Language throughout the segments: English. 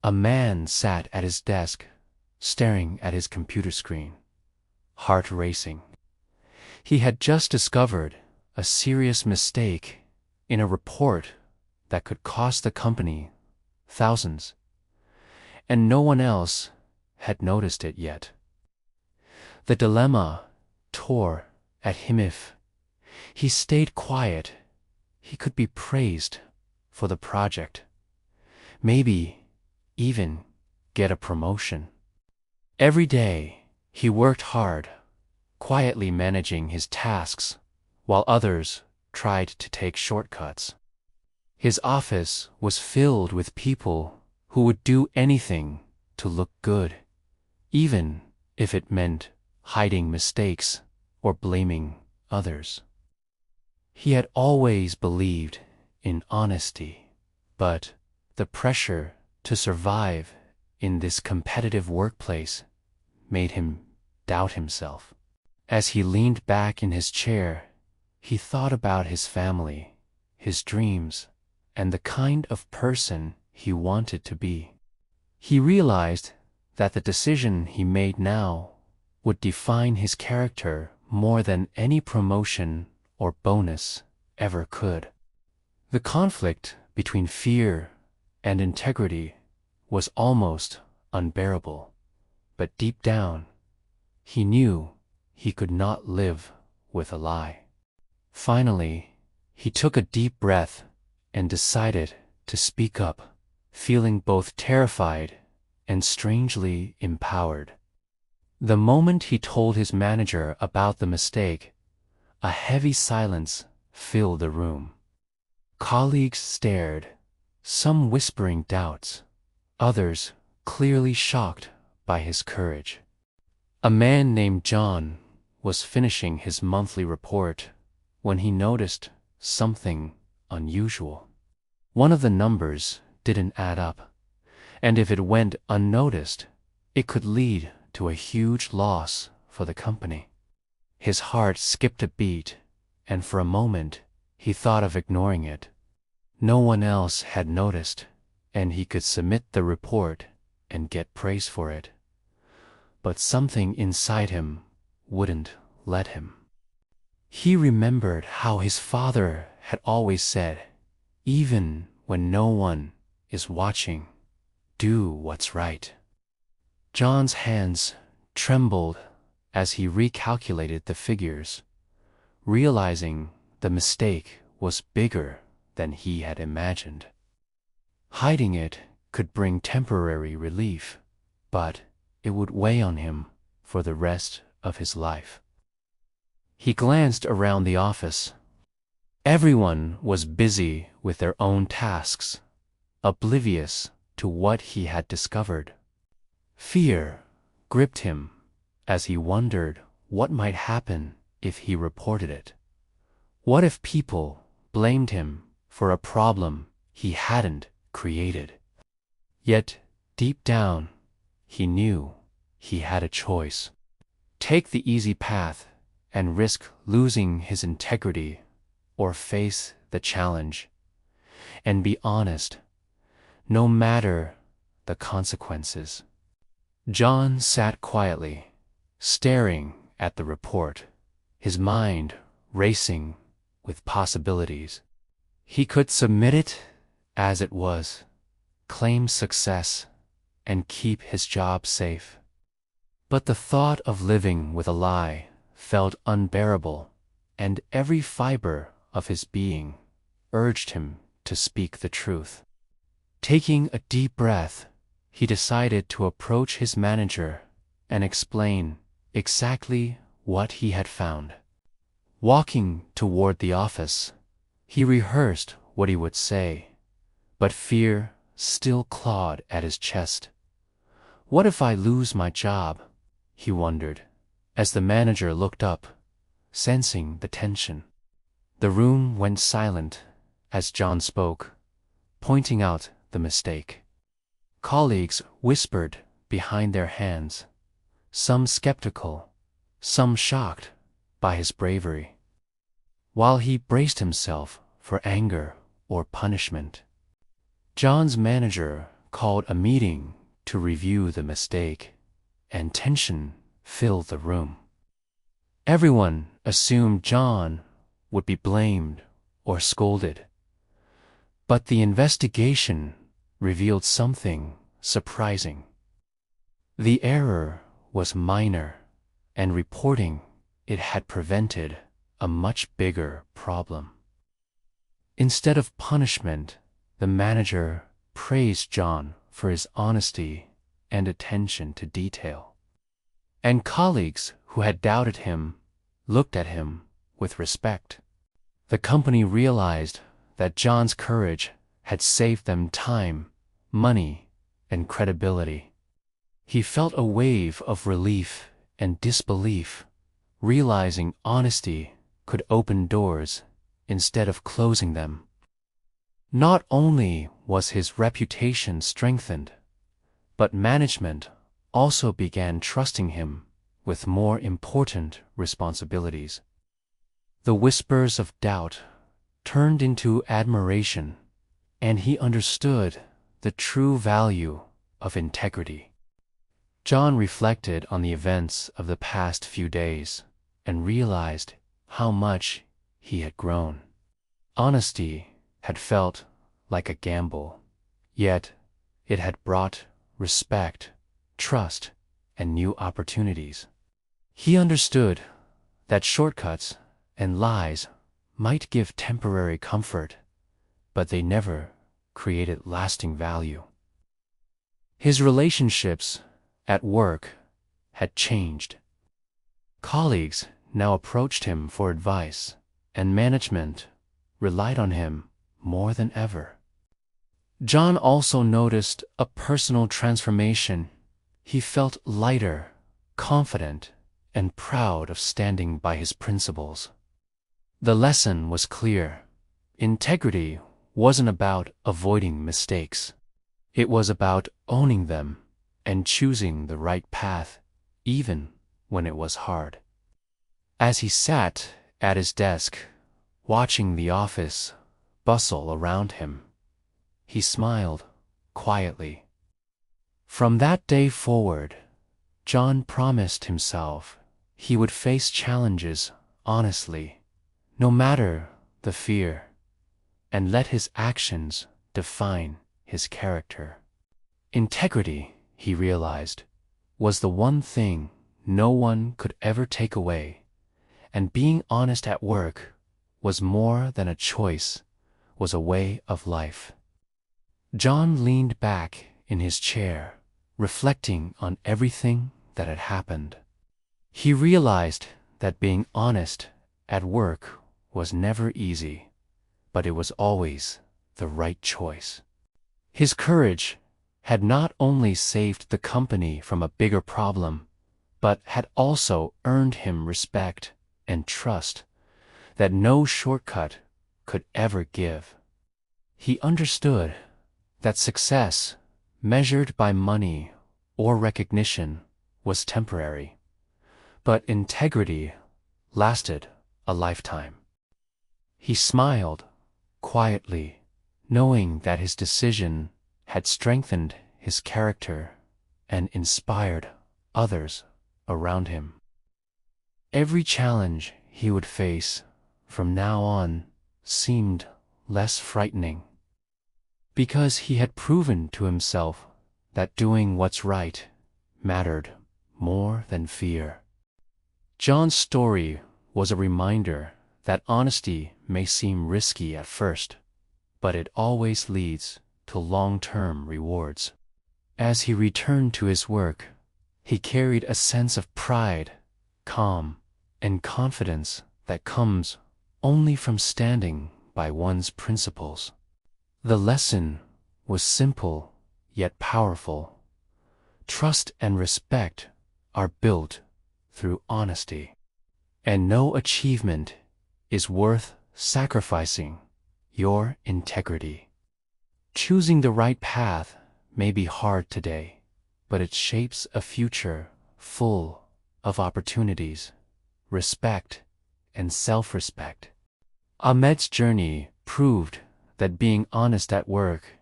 A man sat at his desk, staring at his computer screen, heart racing. He had just discovered a serious mistake in a report that could cost the company thousands, and no one else had noticed it yet. The dilemma tore at him. If he stayed quiet, he could be praised for the project, maybe even get a promotion. Every day he worked hard, quietly managing his tasks while others tried to take shortcuts. His office was filled with people who would do anything to look good, even if it meant hiding mistakes or blaming others. He had always believed in honesty, but the pressure to survive in this competitive workplace made him doubt himself. As he leaned back in his chair, he thought about his family, his dreams, and the kind of person he wanted to be. He realized that the decision he made now would define his character more than any promotion or bonus ever could. The conflict between fear and integrity was almost unbearable, but deep down, he knew he could not live with a lie. Finally, he took a deep breath and decided to speak up, feeling both terrified and strangely empowered. The moment he told his manager about the mistake, a heavy silence filled the room. Colleagues stared, some whispering doubts, others clearly shocked by his courage. A man named John was finishing his monthly report when he noticed something unusual. One of the numbers didn't add up, and if it went unnoticed, it could lead to a huge loss for the company. His heart skipped a beat, and for a moment he thought of ignoring it. No one else had noticed, and he could submit the report and get praise for it. But something inside him wouldn't let him. He remembered how his father had always said, "Even when no one is watching, do what's right." John's hands trembled as he recalculated the figures, realizing the mistake was bigger than he had imagined. Hiding it could bring temporary relief, but it would weigh on him for the rest of his life. He glanced around the office. Everyone was busy with their own tasks, oblivious to what he had discovered. Fear gripped him as he wondered what might happen if he reported it. What if people blamed him for a problem he hadn't created? Yet, deep down, he knew he had a choice. Take the easy path and risk losing his integrity, or face the challenge and be honest, no matter the consequences. John sat quietly, staring at the report, his mind racing with possibilities. He could submit it as it was, claim success, and keep his job safe. But the thought of living with a lie felt unbearable, and every fiber of his being urged him to speak the truth. Taking a deep breath, he decided to approach his manager and explain exactly what he had found. Walking toward the office, he rehearsed what he would say, but fear still clawed at his chest. What if I lose my job? He wondered, as the manager looked up, sensing the tension. The room went silent as John spoke, pointing out the mistake. Colleagues whispered behind their hands, some skeptical, some shocked by his bravery. While he braced himself for anger or punishment, John's manager called a meeting to review the mistake, and tension filled the room. Everyone assumed John would be blamed or scolded, but the investigation revealed something surprising. The error was minor, and reporting it had prevented a much bigger problem. Instead of punishment, the manager praised John for his honesty and attention to detail. And colleagues who had doubted him looked at him with respect. The company realized that John's courage had saved them time, money, and credibility. He felt a wave of relief and disbelief, realizing honesty could open doors instead of closing them. Not only was his reputation strengthened, but management also began trusting him with more important responsibilities. The whispers of doubt turned into admiration, and he understood the true value of integrity. John reflected on the events of the past few days and realized how much he had grown. Honesty had felt like a gamble, yet it had brought respect, trust, and new opportunities. He understood that shortcuts and lies might give temporary comfort, but they never created lasting value. His relationships at work had changed. Colleagues now approached him for advice, and management relied on him more than ever. John also noticed a personal transformation. He felt lighter, confident, and proud of standing by his principles. The lesson was clear. Integrity wasn't about avoiding mistakes. It was about owning them and choosing the right path, even when it was hard. As he sat at his desk, watching the office bustle around him, he smiled quietly. From that day forward, John promised himself he would face challenges honestly, no matter the fear, and let his actions define his character. Integrity, he realized, was the one thing no one could ever take away, and being honest at work was more than a choice, was a way of life. John leaned back in his chair, reflecting on everything that had happened. He realized that being honest at work was never easy, but it was always the right choice. His courage had not only saved the company from a bigger problem, but had also earned him respect and trust that no shortcut could ever give. He understood that success, measured by money or recognition, was temporary, but integrity lasted a lifetime. He smiled quietly, knowing that his decision had strengthened his character and inspired others around him. Every challenge he would face from now on seemed less frightening, because he had proven to himself that doing what's right mattered more than fear. John's story was a reminder that honesty may seem risky at first, but it always leads to long-term rewards. As he returned to his work, he carried a sense of pride, calm, and confidence that comes only from standing by one's principles. The lesson was simple yet powerful. Trust and respect are built through honesty, and no achievement is worth sacrificing your integrity. Choosing the right path may be hard today, but it shapes a future full of opportunities, respect, and self-respect. Ahmed's journey proved that being honest at work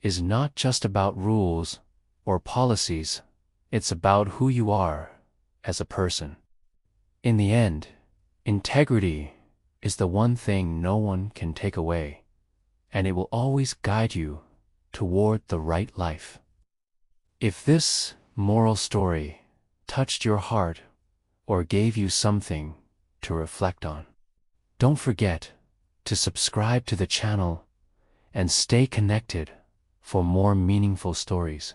is not just about rules or policies, it's about who you are as a person. In the end, integrity is the one thing no one can take away, and it will always guide you toward the right life. If this moral story touched your heart or gave you something to reflect on, don't forget to subscribe to the channel and stay connected for more meaningful stories.